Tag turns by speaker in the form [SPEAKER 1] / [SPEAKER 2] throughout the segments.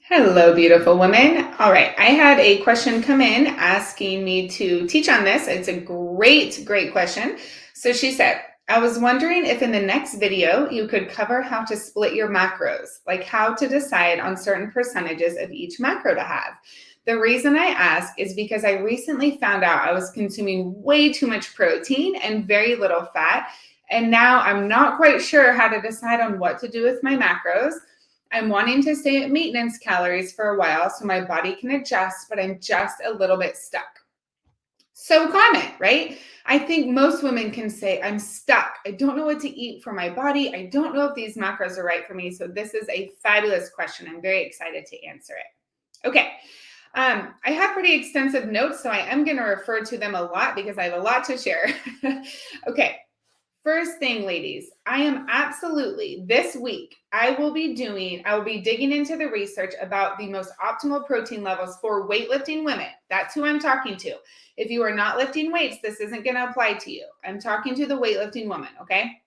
[SPEAKER 1] Hello, beautiful women. All right, I had a question come in asking me to teach on this. It's a great question. So she said, I was wondering if in the next video you could cover how to split your macros, like how to decide on certain percentages of each macro to have. The reason I ask is because I recently found out I was consuming way too much protein and very little fat. And now I'm not quite sure how to decide on what to do with my macros. I'm wanting to stay at maintenance calories for a while so my body can adjust, but I'm just a little bit stuck. So common, right? I think most women can say, I'm stuck. I don't know what to eat for my body. I don't know if these macros are right for me. So this is a fabulous question. I'm very excited to answer it. Okay. I have pretty extensive notes, so I am going to refer to them a lot because I have a lot to share. Okay. First thing, ladies, I am absolutely this week, I will be digging into the research about the most optimal protein levels for weightlifting women. That's who I'm talking to. If you are not lifting weights, this isn't going to apply to you. I'm talking to the weightlifting woman, okay?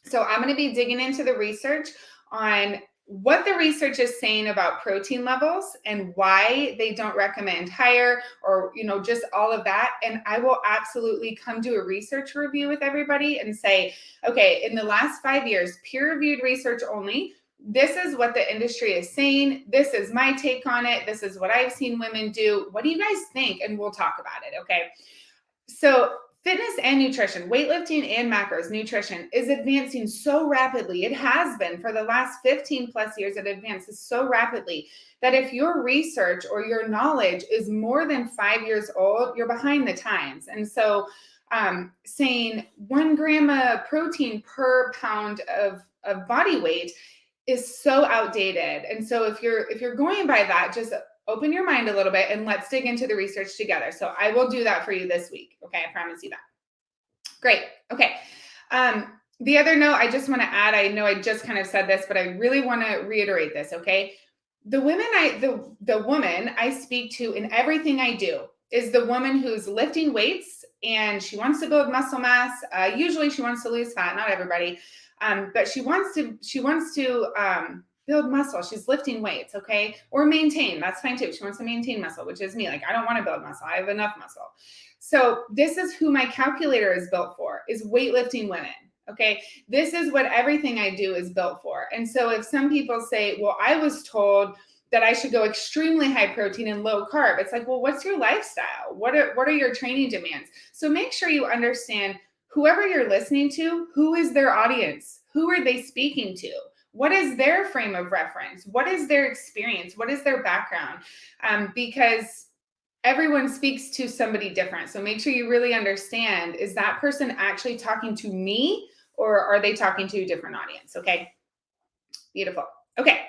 [SPEAKER 1] So I'm going to be digging into the research on what the research is saying about protein levels and why they don't recommend higher or, just all of that. And I will absolutely come do a research review with everybody and say, okay, in the last 5 years, peer-reviewed research only, this is what the industry is saying. This is my take on it. This is what I've seen women do. What do you guys think? And we'll talk about it, okay? So fitness and nutrition, weightlifting and macros, nutrition is advancing so rapidly. It has been for the last 15 plus years. It advances so rapidly that if your research or your knowledge is more than 5 years old, you're behind the times. And so saying 1 gram of protein per pound of body weight is so outdated. And so if you're going by that, just open your mind a little bit and let's dig into the research together. So I will do that for you this week. Okay, I promise you that. Great. Okay. The other note I just want to add, I know I just kind of said this, but I really want to reiterate this. Okay. The woman I speak to in everything I do is the woman who's lifting weights and she wants to build muscle mass. Usually she wants to lose fat, not everybody. But she wants to build muscle. She's lifting weights, okay? Or maintain. That's fine too. She wants to maintain muscle, which is me. Like, I don't want to build muscle. I have enough muscle. So this is who my calculator is built for, is weightlifting women. Okay. This is what everything I do is built for. And so if some people say, well, I was told that I should go extremely high protein and low carb, it's like, well, what's your lifestyle? What are your training demands? So make sure you understand whoever you're listening to, who is their audience? Who are they speaking to? What is their frame of reference? What is their experience? What is their background? Because everyone speaks to somebody different. So make sure you really understand, is that person actually talking to me or are they talking to a different audience? Okay. Beautiful. Okay.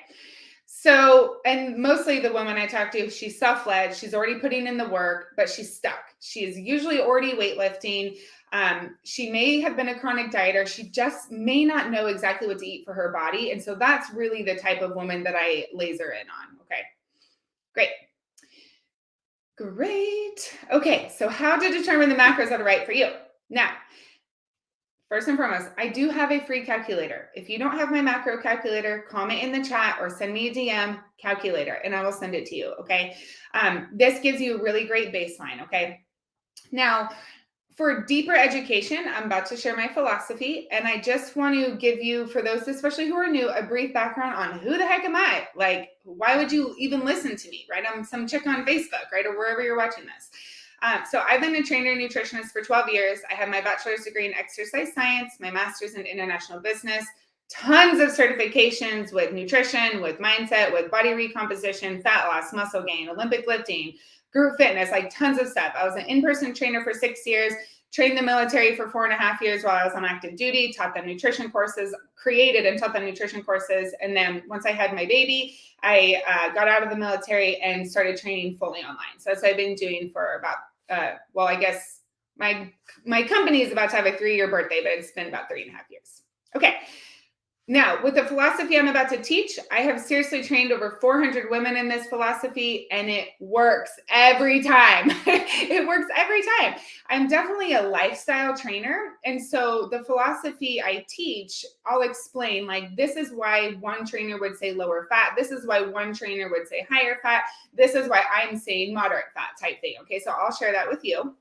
[SPEAKER 1] So, and mostly the woman I talk to, she's self-led, she's already putting in the work, but she's stuck. She's usually already weightlifting. She may have been a chronic dieter. She just may not know exactly what to eat for her body. And so that's really the type of woman that I laser in on. Okay. Great. Great. Okay, so how to determine the macros that are right for you. Now, first and foremost, I do have a free calculator. If you don't have my macro calculator, comment in the chat or send me a DM calculator and I will send it to you, okay? This gives you a really great baseline, okay? Now, for deeper education, I'm about to share my philosophy, and I just want to give you, for those especially who are new, a brief background on who the heck am I? Like, why would you even listen to me, right? I'm some chick on Facebook, right? Or wherever you're watching this. So I've been a trainer and nutritionist for 12 years. I have my bachelor's degree in exercise science, my master's in international business, tons of certifications with nutrition, with mindset, with body recomposition, fat loss, muscle gain, Olympic lifting, group fitness, like tons of stuff. I was an in-person trainer for 6 years, trained the military for 4.5 years while I was on active duty, taught them nutrition courses, created and taught them nutrition courses. And then once I had my baby, I got out of the military and started training fully online. So that's what I've been doing for about, I guess my company is about to have a 3-year birthday, but it's been about 3.5 years. Okay. Now, with the philosophy I'm about to teach, I have seriously trained over 400 women in this philosophy, and it works every time. It works every time. I'm definitely a lifestyle trainer. And so the philosophy I teach, I'll explain like, this is why one trainer would say lower fat. This is why one trainer would say higher fat. This is why I'm saying moderate fat type thing. Okay, so I'll share that with you.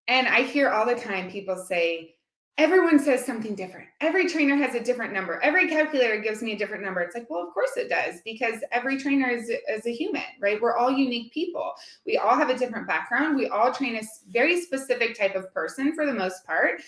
[SPEAKER 1] And I hear all the time people say, everyone says something different. Every trainer has a different number. Every calculator gives me a different number. It's like, well, of course it does, because every trainer is a human, right? We're all unique people. We all have a different background. We all train a very specific type of person for the most part.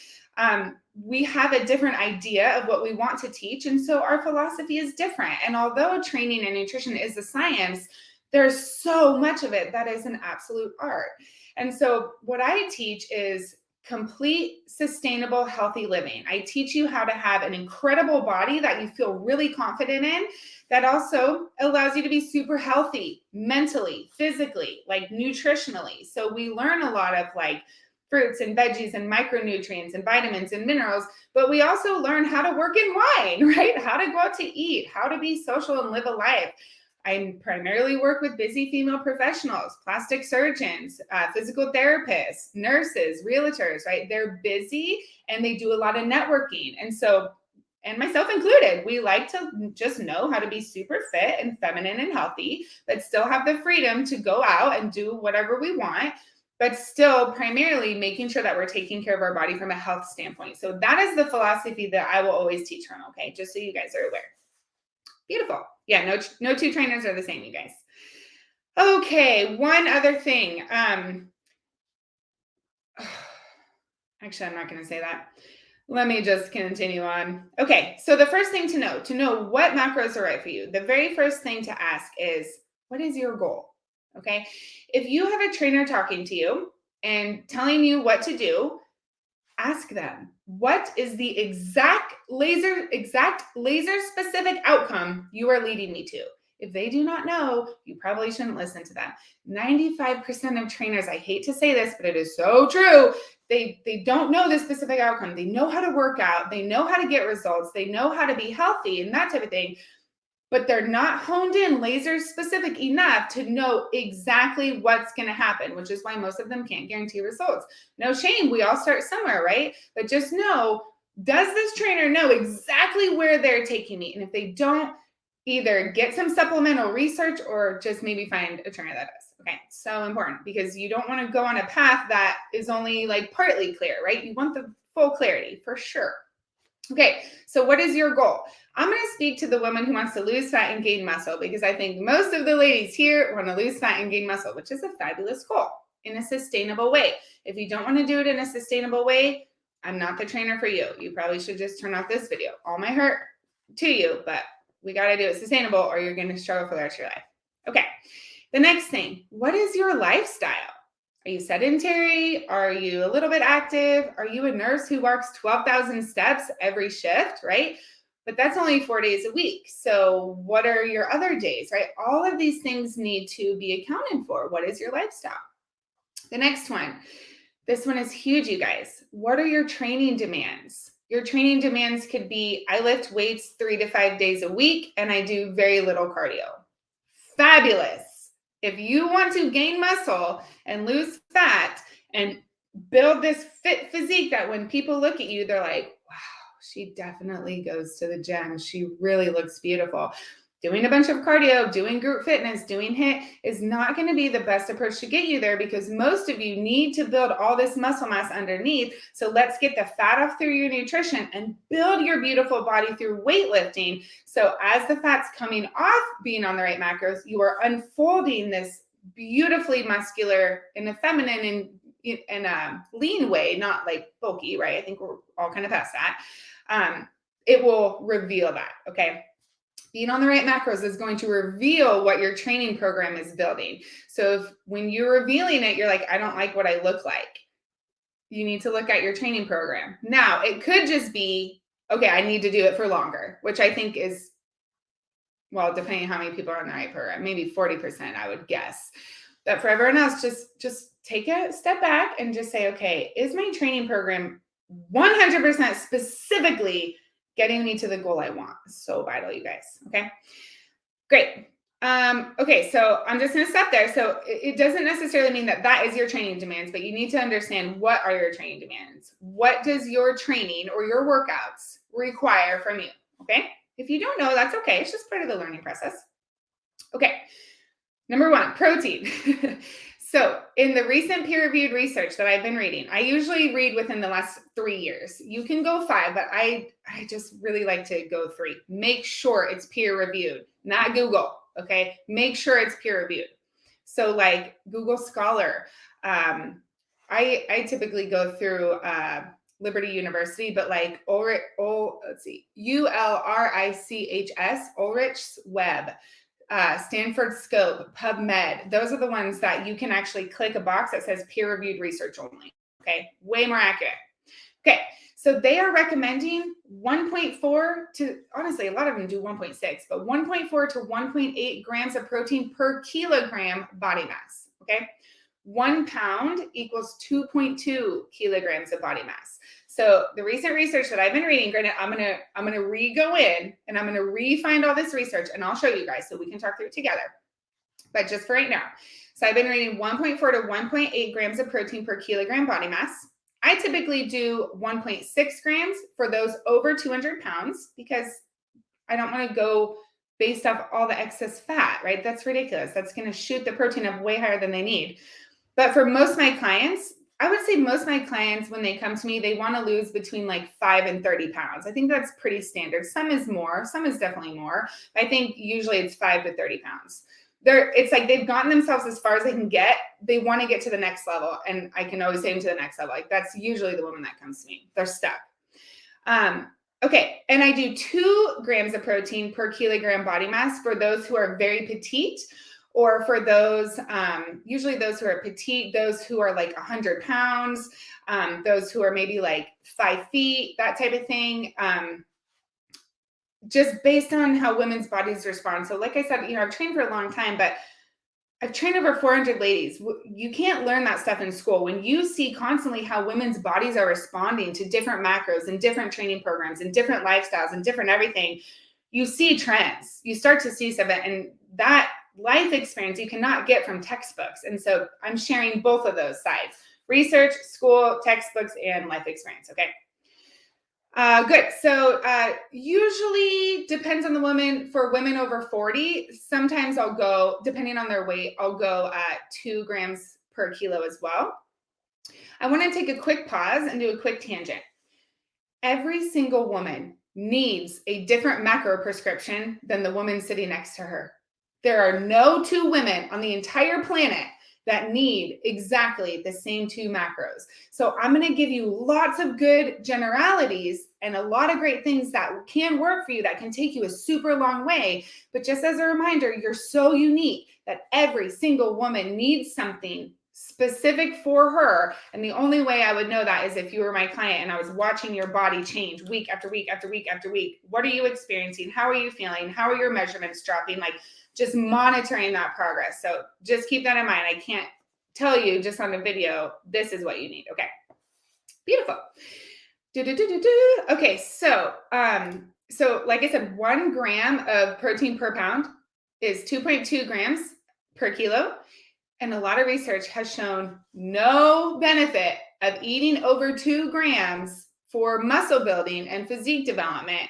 [SPEAKER 1] We have a different idea of what we want to teach. And so our philosophy is different. And although training and nutrition is a science, there's so much of it that is an absolute art. And so what I teach is complete, sustainable, healthy living. I teach you how to have an incredible body that you feel really confident in, that also allows you to be super healthy mentally, physically, like nutritionally. So we learn a lot of like fruits and veggies and micronutrients and vitamins and minerals, but we also learn how to work in wine, right? How to go out to eat, how to be social and live a life. I primarily work with busy female professionals, plastic surgeons, physical therapists, nurses, realtors, right? They're busy and they do a lot of networking. And so, and myself included, we like to just know how to be super fit and feminine and healthy, but still have the freedom to go out and do whatever we want, but still primarily making sure that we're taking care of our body from a health standpoint. So that is the philosophy that I will always teach from, okay? Just so you guys are aware. Beautiful. Yeah, no two trainers are the same, you guys. Okay, one other thing. Actually, I'm not going to say that. Let me just continue on. Okay, so the first thing to know what macros are right for you, the very first thing to ask is, what is your goal? Okay, if you have a trainer talking to you and telling you what to do, ask them, what is the exact laser specific outcome you are leading me to? If they do not know, you probably shouldn't listen to them. 95% of trainers, I hate to say this, but it is so true, they don't know the specific outcome. They know how to work out, they know how to get results, they know how to be healthy and that type of thing, but they're not honed in laser specific enough to know exactly what's going to happen, which is why most of them can't guarantee results. No shame, we all start somewhere, right? But just know, does this trainer know exactly where they're taking me? And if they don't, either get some supplemental research or just maybe find a trainer that does. Okay, so important, because you don't want to go on a path that is only like partly clear, right? You want the full clarity for sure. Okay, so what is your goal? I'm going to speak to the woman who wants to lose fat and gain muscle, because I think most of the ladies here want to lose fat and gain muscle, which is a fabulous goal in a sustainable way. If you don't want to do it in a sustainable way, I'm not the trainer for you. You probably should just turn off this video. All my heart to you, but we got to do it sustainable or you're going to struggle for the rest of your life. Okay, the next thing, what is your lifestyle? Are you sedentary? Are you a little bit active? Are you a nurse who walks 12,000 steps every shift, right? But that's only 4 days a week. So what are your other days, right? All of these things need to be accounted for. What is your lifestyle? The next one, this one is huge, you guys. What are your training demands? Your training demands could be, I lift weights 3 to 5 days a week and I do very little cardio. Fabulous. If you want to gain muscle and lose fat and build this fit physique that when people look at you, they're like, wow, she definitely goes to the gym. She really looks beautiful. Doing a bunch of cardio, doing group fitness, doing HIIT is not going to be the best approach to get you there, because most of you need to build all this muscle mass underneath. So let's get the fat off through your nutrition and build your beautiful body through weightlifting. So as the fat's coming off being on the right macros, you are unfolding this beautifully muscular in a feminine and in a lean way, not like bulky, right? I think we're all kind of past that. It will reveal that, okay? Being on the right macros is going to reveal what your training program is building. So if when you're revealing it, you're like, I don't like what I look like, you need to look at your training program. Now, it could just be, okay, I need to do it for longer, which I think is, well, depending on how many people are on the right program, maybe 40%, I would guess. But for everyone else, just take a step back and just say, okay, is my training program 100% specifically Getting me to the goal I want is so vital, you guys. Okay, great. Okay, so I'm just going to stop there. So it doesn't necessarily mean that that is your training demands, but you need to understand, what are your training demands? What does your training or your workouts require from you? Okay, if you don't know, that's okay. It's just part of the learning process. Okay, number one, protein. So in the recent peer-reviewed research that I've been reading, I usually read within the last 3 years. You can go 5, but I just really like to go 3. Make sure it's peer-reviewed, not Google, okay? Make sure it's peer-reviewed. So like Google Scholar, I typically go through Liberty University, but like ULRICHS, Ulrich's Web, Stanford Scope, PubMed. Those are the ones that you can actually click a box that says peer-reviewed research only. Okay, way more accurate. Okay, so they are recommending 1.4 to, honestly, a lot of them do 1.6, but 1.4 to 1.8 grams of protein per kilogram body mass. Okay, 1 pound equals 2.2 kilograms of body mass. So the recent research that I've been reading, granted, I'm gonna re-go in and I'm gonna re-find all this research and I'll show you guys so we can talk through it together. But just for right now, so I've been reading 1.4 to 1.8 grams of protein per kilogram body mass. I typically do 1.6 grams for those over 200 pounds because I don't want to go based off all the excess fat, right? That's ridiculous. That's going to shoot the protein up way higher than they need. But for most of my clients, I would say most of my clients, when they come to me, they want to lose between like 5 and 30 pounds. I think that's pretty standard. Some is more, some is definitely more. I think usually it's 5 to 30 pounds. It's like they've gotten themselves as far as they can get. They want to get to the next level. And I can always take them to the next level. Like that's usually the woman that comes to me. They're stuck. Okay, and I do 2 grams of protein per kilogram body mass for those who are very petite, or for those, usually those who are petite, those who are like 100 pounds, those who are maybe like 5 feet, that type of thing. Just based on how women's bodies respond. So like I said, I've trained for a long time, but I've trained over 400 ladies. You can't learn that stuff in school. When you see constantly how women's bodies are responding to different macros and different training programs and different lifestyles and different everything, you see trends. You start to see stuff, and that life experience you cannot get from textbooks. And so I'm sharing both of those sides: research, school, textbooks, and life experience. Okay. Good. So usually depends on the woman. For women over 40, sometimes I'll go, depending on their weight, I'll go at 2 grams per kilo as well. I want to take a quick pause and do a quick tangent. Every single woman needs a different macro prescription than the woman sitting next to her. There are no 2 women on the entire planet that need exactly the same 2 macros. So I'm going to give you lots of good generalities and a lot of great things that can work for you, that can take you a super long way. But just as a reminder, you're so unique that every single woman needs something specific for her. And the only way I would know that is if you were my client and I was watching your body change week after week after week after week. What are you experiencing? How are you feeling? How are your measurements dropping? Like, just monitoring that progress. So just keep that in mind. I can't tell you just on the video, this is what you need. Okay, beautiful. Okay, so like I said, 1 gram of protein per pound is 2.2 grams per kilo. And a lot of research has shown no benefit of eating over 2 grams for muscle building and physique development.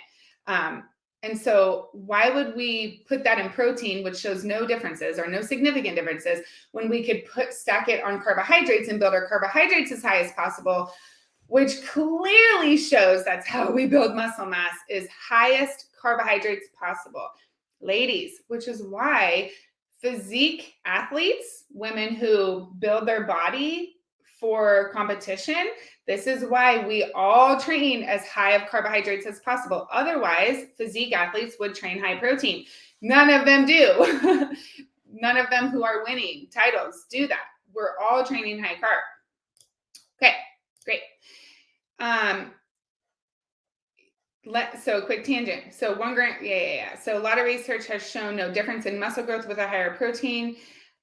[SPEAKER 1] And so why would we put that in protein, which shows no differences or no significant differences, when we could stack it on carbohydrates and build our carbohydrates as high as possible, which clearly shows that's how we build muscle mass, is highest carbohydrates possible. Ladies, which is why physique athletes, women who build their body for competition, this is why we all train as high of carbohydrates as possible. Otherwise, physique athletes would train high protein. None of them do. None of them who are winning titles do that. We're all training high carb. Okay, great. So quick tangent. So 1 gram, yeah. So a lot of research has shown no difference in muscle growth with a higher protein,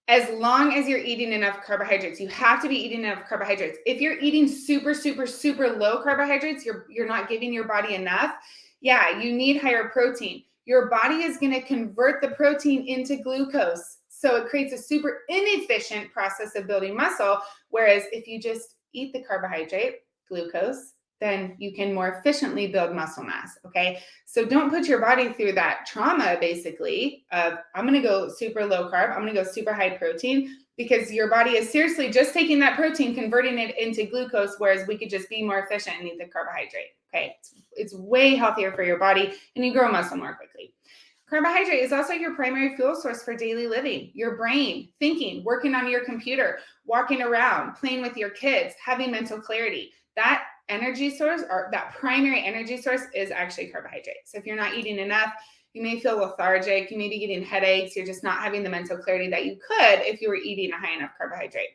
[SPEAKER 1] as long as you're eating enough carbohydrates. You have to be eating enough carbohydrates. If you're eating super, super, super low carbohydrates, you're not giving your body enough. Yeah, you need higher protein. Your body is going to convert the protein into glucose. So it creates a super inefficient process of building muscle. Whereas if you just eat the carbohydrate, glucose, then you can more efficiently build muscle mass. Okay. So don't put your body through that trauma, basically, of I'm going to go super low carb, I'm going to go super high protein, because your body is seriously just taking that protein, converting it into glucose, whereas we could just be more efficient and eat the carbohydrate. Okay. It's way healthier for your body, and you grow muscle more quickly. Carbohydrate is also your primary fuel source for daily living. Your brain, thinking, working on your computer, walking around, playing with your kids, having mental clarity. That energy source, or that primary energy source, is actually carbohydrate. So if you're not eating enough, you may feel lethargic, you may be getting headaches, you're just not having the mental clarity that you could if you were eating a high enough carbohydrate.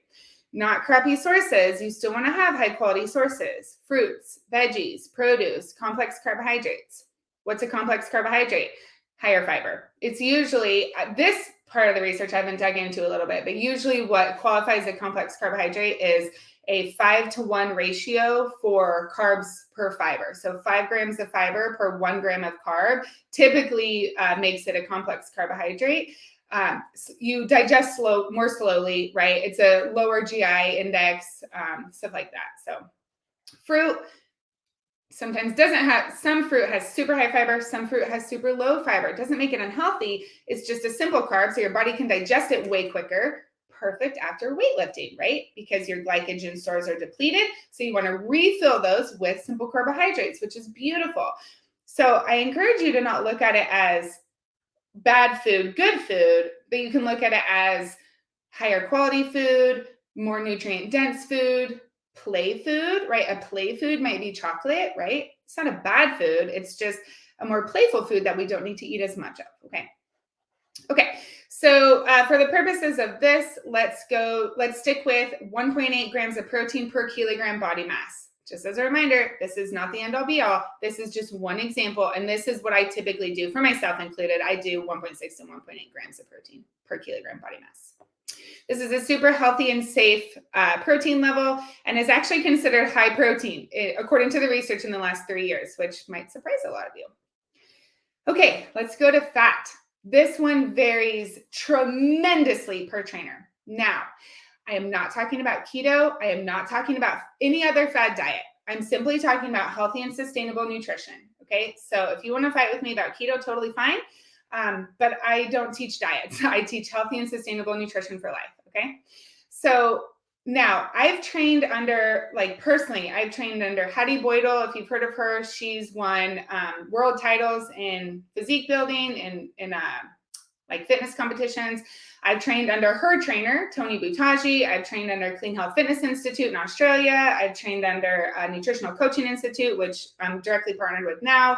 [SPEAKER 1] Not crappy sources. You still want to have high quality sources: fruits, veggies, produce, complex carbohydrates. What's a complex carbohydrate? Higher fiber. It's usually, this part of the research I haven't dug into a little bit, but usually what qualifies a complex carbohydrate is a 5-to-1 ratio for carbs per fiber. So 5 grams of fiber per 1 gram of carb typically makes it a complex carbohydrate. You digest more slowly, right? It's a lower GI index, stuff like that. So fruit sometimes doesn't have, some fruit has super high fiber, some fruit has super low fiber. It doesn't make it unhealthy. It's just a simple carb, so your body can digest it way quicker. Perfect after weightlifting, right? Because your glycogen stores are depleted. So you want to refill those with simple carbohydrates, which is beautiful. So I encourage you to not look at it as bad food, good food, but you can look at it as higher quality food, more nutrient dense food, play food, right? A play food might be chocolate, right? It's not a bad food. It's just a more playful food that we don't need to eat as much of. Okay. So for the purposes of this, let's stick with 1.8 grams of protein per kilogram body mass. Just as a reminder, this is not the end all be all. This is just one example. And this is what I typically do, for myself included. I do 1.6 to 1.8 grams of protein per kilogram body mass. This is a super healthy and safe protein level, and is actually considered high protein, according to the research in the last 3 years, which might surprise a lot of you. Okay, let's go to fat. This one varies tremendously per trainer. Now, I am not talking about keto. I am not talking about any other fad diet. I'm simply talking about healthy and sustainable nutrition. Okay, so if you want to fight with me about keto, totally fine. But I don't teach diets. I teach healthy and sustainable nutrition for life. Okay, so now I've trained under, personally, I've trained under Hattie Boydell. If you've heard of her, she's won world titles in physique building and in fitness competitions. I've trained under her trainer, Tony Butaji. I've trained under Clean Health Fitness Institute in Australia. I've trained under Nutritional Coaching Institute, which I'm directly partnered with now.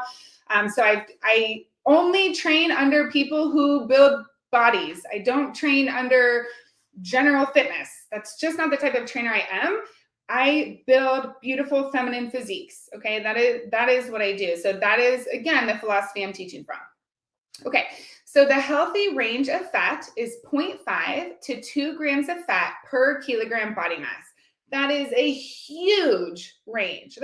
[SPEAKER 1] So I only train under people who build bodies. I don't train under general fitness. That's just not the type of trainer I am. I build beautiful feminine physiques. Okay, that is what I do. So that is, again, the philosophy I'm teaching from. Okay, so the healthy range of fat is 0.5 to 2 grams of fat per kilogram body mass. That is a huge range.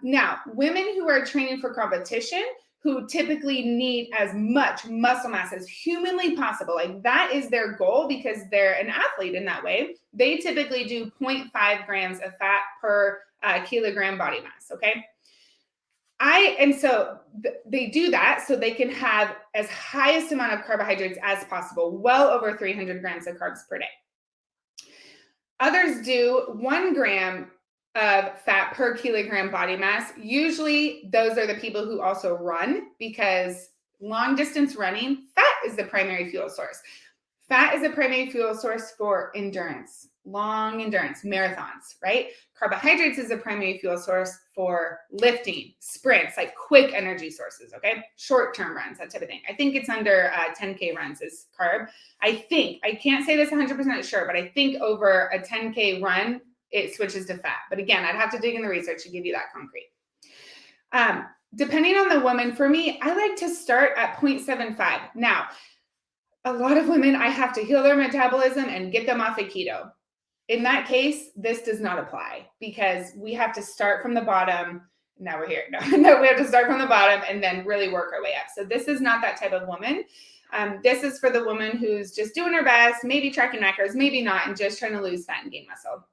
[SPEAKER 1] Now, women who are training for competition, who typically need as much muscle mass as humanly possible, that is their goal because they're an athlete in that way, they typically do 0.5 grams of fat per kilogram body mass, okay? They do that so they can have as highest amount of carbohydrates as possible, well over 300 grams of carbs per day. Others do 1 gram of fat per kilogram body mass. Usually those are the people who also run, because long distance running, fat is the primary fuel source. Fat is a primary fuel source for endurance, long endurance, marathons, right? Carbohydrates is a primary fuel source for lifting, sprints, like quick energy sources, okay? Short-term runs, that type of thing. I think it's under 10K runs is carb. I can't say this 100% sure, but I think over a 10K run, it switches to fat. But again, I'd have to dig in the research to give you that concrete. Depending on the woman, for me, I like to start at 0.75. Now, a lot of women, I have to heal their metabolism and get them off of keto. In that case, this does not apply because we have to start from the bottom. now we're here. No, we have to start from the bottom and then really work our way up. So this is not that type of woman. This is for the woman who's just doing her best, maybe tracking macros, maybe not, and just trying to lose fat and gain muscle.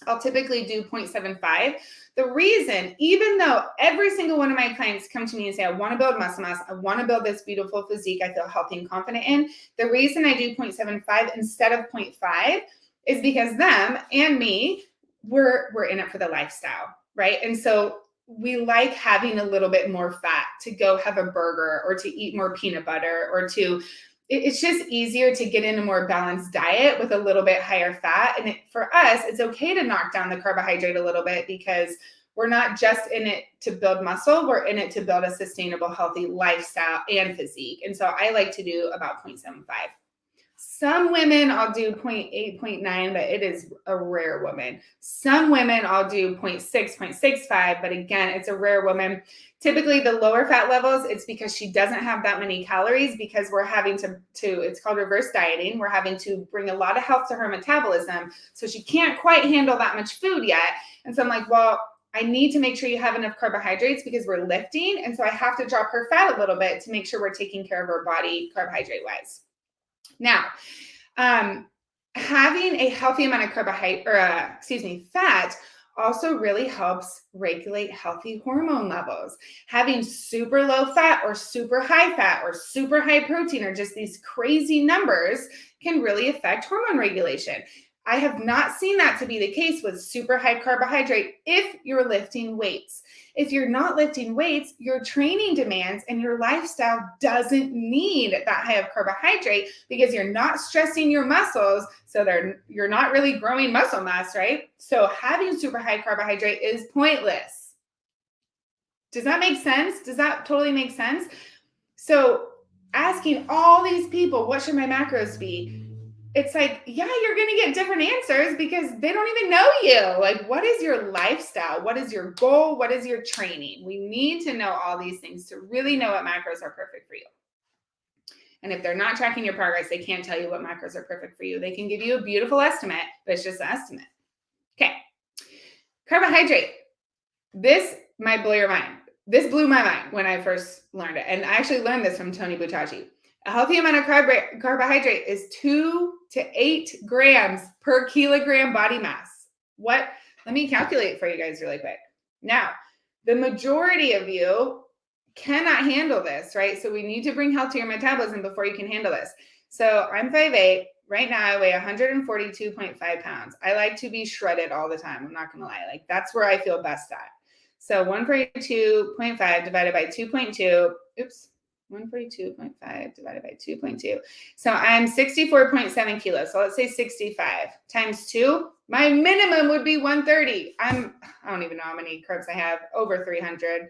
[SPEAKER 1] I'll typically do 0.75. The reason, even though every single one of my clients come to me and say, I want to build muscle mass, I want to build this beautiful physique I feel healthy and confident in, the reason I do 0.75 instead of 0.5 is because them and me, we're in it for the lifestyle, right? And so we like having a little bit more fat to go have a burger or to eat more peanut butter or to, it's just easier to get in a more balanced diet with a little bit higher fat. And for us, it's okay to knock down the carbohydrate a little bit because we're not just in it to build muscle, we're in it to build a sustainable, healthy lifestyle and physique. And so I like to do about 0.75. Some women I'll do 0.8, 0.9, but it is a rare woman. Some women I'll do 0.6, 0.65, but again, it's a rare woman. Typically the lower fat levels, it's because she doesn't have that many calories because we're having to it's called reverse dieting. We're having to bring a lot of health to her metabolism. So she can't quite handle that much food yet. And so I'm like, well, I need to make sure you have enough carbohydrates because we're lifting. And so I have to drop her fat a little bit to make sure we're taking care of her body carbohydrate wise. Now, having a healthy amount of fat also really helps regulate healthy hormone levels. Having super low fat or super high protein or just these crazy numbers can really affect hormone regulation. I have not seen that to be the case with super high carbohydrate if you're lifting weights. If you're not lifting weights, your training demands and your lifestyle doesn't need that high of carbohydrate because you're not stressing your muscles, so you're not really growing muscle mass, right? So having super high carbohydrate is pointless. Does that make sense? Does that totally make sense? So asking all these people, what should my macros be? It's like, yeah, you're going to get different answers because they don't even know you. Like, what is your lifestyle? What is your goal? What is your training? We need to know all these things to really know what macros are perfect for you. And if they're not tracking your progress, they can't tell you what macros are perfect for you. They can give you a beautiful estimate, but it's just an estimate. Okay. Carbohydrate. This might blow your mind. This blew my mind when I first learned it. And I actually learned this from Tony Butachi. A healthy amount of carbohydrate is 2 to 8 grams per kilogram body mass. What? Let me calculate for you guys really quick. Now, the majority of you cannot handle this, right? So we need to bring health to your metabolism before you can handle this. So I'm 5'8". Right now I weigh 142.5 pounds. I like to be shredded all the time. I'm not going to lie. Like that's where I feel best at. So 142.5 divided by 2.2. Oops. 142.5 divided by 2.2. So I'm 64.7 kilos. So let's say 65 times 2. My minimum would be 130. I don't even know how many carbs I have, over 300.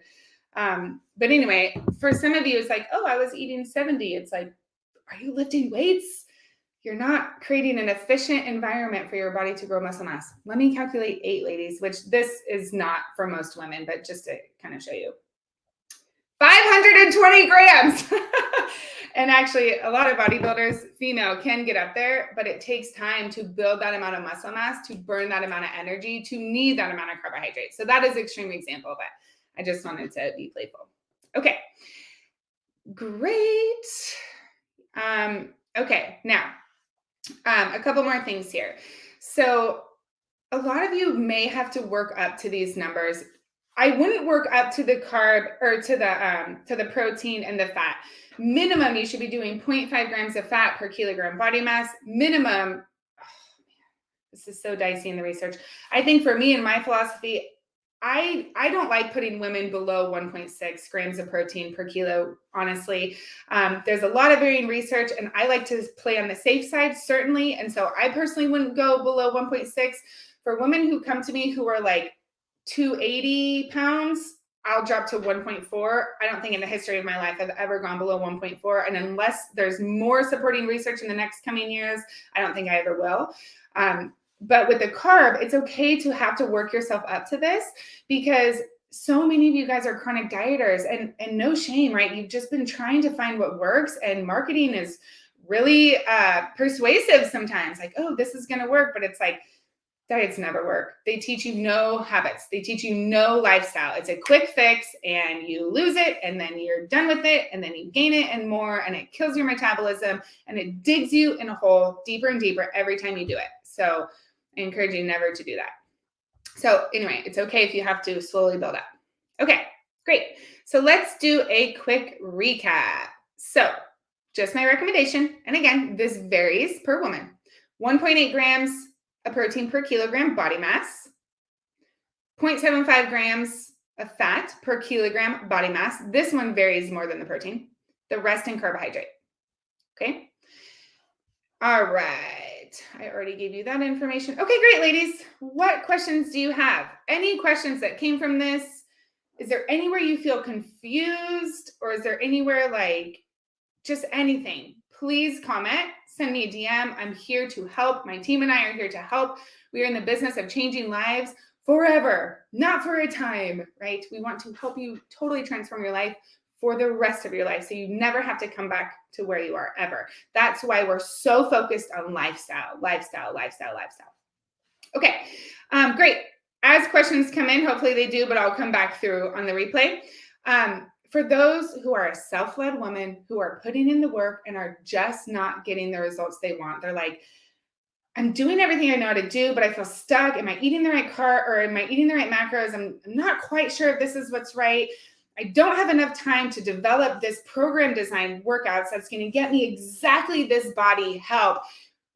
[SPEAKER 1] But anyway, for some of you, it's like, oh, I was eating 70. It's like, are you lifting weights? You're not creating an efficient environment for your body to grow muscle mass. Let me calculate 8, ladies, which this is not for most women, but just to kind of show you. 520 grams. And actually, a lot of bodybuilders, female, can get up there, but it takes time to build that amount of muscle mass, to burn that amount of energy, to need that amount of carbohydrates. So that is an extreme example of it. I just wanted to be playful. Okay, great. Okay, now, a couple more things here. So a lot of you may have to work up to these numbers. I wouldn't work up to the carb or to the protein and the fat. Minimum, you should be doing 0.5 grams of fat per kilogram body mass. Minimum, oh man, this is so dicey in the research. I think for me and my philosophy, I don't like putting women below 1.6 grams of protein per kilo, honestly. There's a lot of varying research, and I like to play on the safe side, certainly. And so I personally wouldn't go below 1.6. For women who come to me who are like 280 pounds, I'll drop to 1.4. I don't think in the history of my life I've ever gone below 1.4. And unless there's more supporting research in the next coming years, I don't think I ever will. But with the carb, it's okay to have to work yourself up to this because so many of you guys are chronic dieters and no shame, right? You've just been trying to find what works, and marketing is really persuasive sometimes. Like, oh, this is going to work. But it's like, Diets never work. They teach you no habits. They teach you no lifestyle. It's a quick fix and you lose it and then you're done with it and then you gain it and more and it kills your metabolism and it digs you in a hole deeper and deeper every time you do it. So I encourage you never to do that. So anyway, it's okay if you have to slowly build up. Okay, great. So let's do a quick recap. So just my recommendation, and again, this varies per woman. 1.8 grams of protein per kilogram body mass, 0.75 grams of fat per kilogram body mass. This one varies more than the protein. The rest in carbohydrate. Okay. All right. I already gave you that information. Okay, great, ladies. What questions do you have? Any questions that came from this? Is there anywhere you feel confused, or is there anywhere like just anything? Please comment, send me a DM. I'm here to help. My team and I are here to help. We are in the business of changing lives forever, not for a time, right? We want to help you totally transform your life for the rest of your life, so you never have to come back to where you are ever. That's why we're so focused on lifestyle. Okay, great. As questions come in, hopefully they do, but I'll come back through on the replay. For those who are a self-led woman who are putting in the work and are just not getting the results they want, they're like, I'm doing everything I know how to do, but I feel stuck. Am I eating the right carb, or am I eating the right macros? I'm not quite sure if this is what's right. I don't have enough time to develop this program design workouts that's going to get me exactly this body help.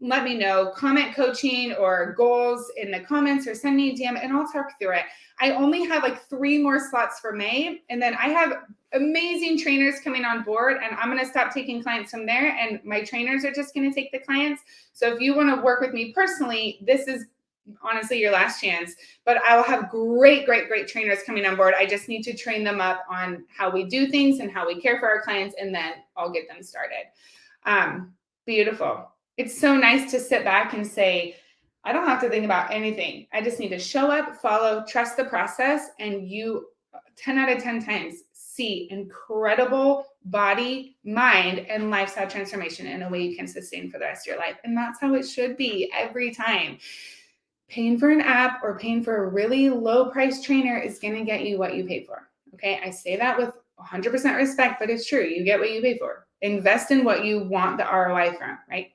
[SPEAKER 1] Let me know. Comment coaching or goals in the comments, or send me a DM and I'll talk through it. I only have like 3 more slots for May, and then I have amazing trainers coming on board, and I'm going to stop taking clients from there, and my trainers are just going to take the clients. So if you want to work with me personally, this is honestly your last chance. But I will have great trainers coming on board. I just need to train them up on how we do things and how we care for our clients, and then I'll get them started. Beautiful. It's so nice to sit back and say, I don't have to think about anything. I just need to show up, follow, trust the process, and you 10 out of 10 times see incredible body, mind, and lifestyle transformation in a way you can sustain for the rest of your life. And that's how it should be every time. Paying for an app or paying for a really low price trainer is going to get you what you pay for. Okay. I say that with 100% respect, but it's true. You get what you pay for. Invest in what you want the ROI from, right?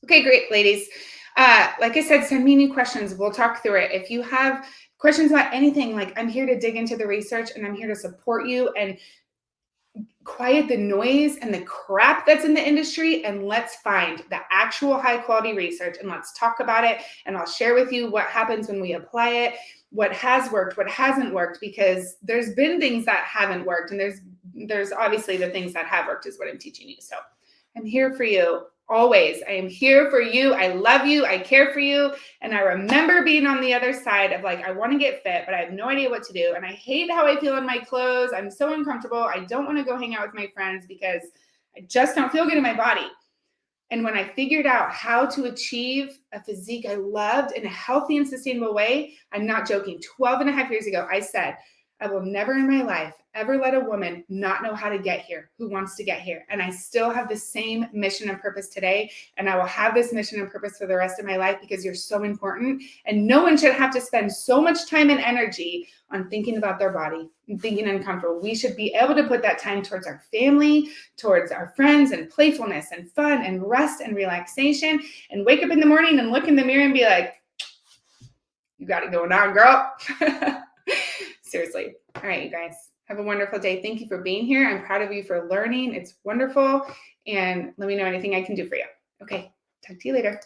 [SPEAKER 1] Okay, great, ladies. Like I said, send me any questions. We'll talk through it. If you have questions about anything, like, I'm here to dig into the research and I'm here to support you and quiet the noise and the crap that's in the industry, and let's find the actual high quality research and let's talk about it. And I'll share with you what happens when we apply it, what has worked, what hasn't worked, because there's been things that haven't worked, and there's obviously the things that have worked is what I'm teaching you. So I'm here for you. Always. I am here for you. I love you. I care for you. And I remember being on the other side of like, I want to get fit, but I have no idea what to do. And I hate how I feel in my clothes. I'm so uncomfortable. I don't want to go hang out with my friends because I just don't feel good in my body. And when I figured out how to achieve a physique I loved in a healthy and sustainable way, I'm not joking, 12 and a half years ago, I said, I will never in my life ever let a woman not know how to get here, who wants to get here. And I still have the same mission and purpose today. And I will have this mission and purpose for the rest of my life because you're so important. And no one should have to spend so much time and energy on thinking about their body and thinking uncomfortable. We should be able to put that time towards our family, towards our friends, and playfulness and fun and rest and relaxation, and wake up in the morning and look in the mirror and be like, you got it going on, girl. Seriously. All right, you guys. Have a wonderful day. Thank you for being here. I'm proud of you for learning. It's wonderful. And let me know anything I can do for you. Okay. Talk to you later.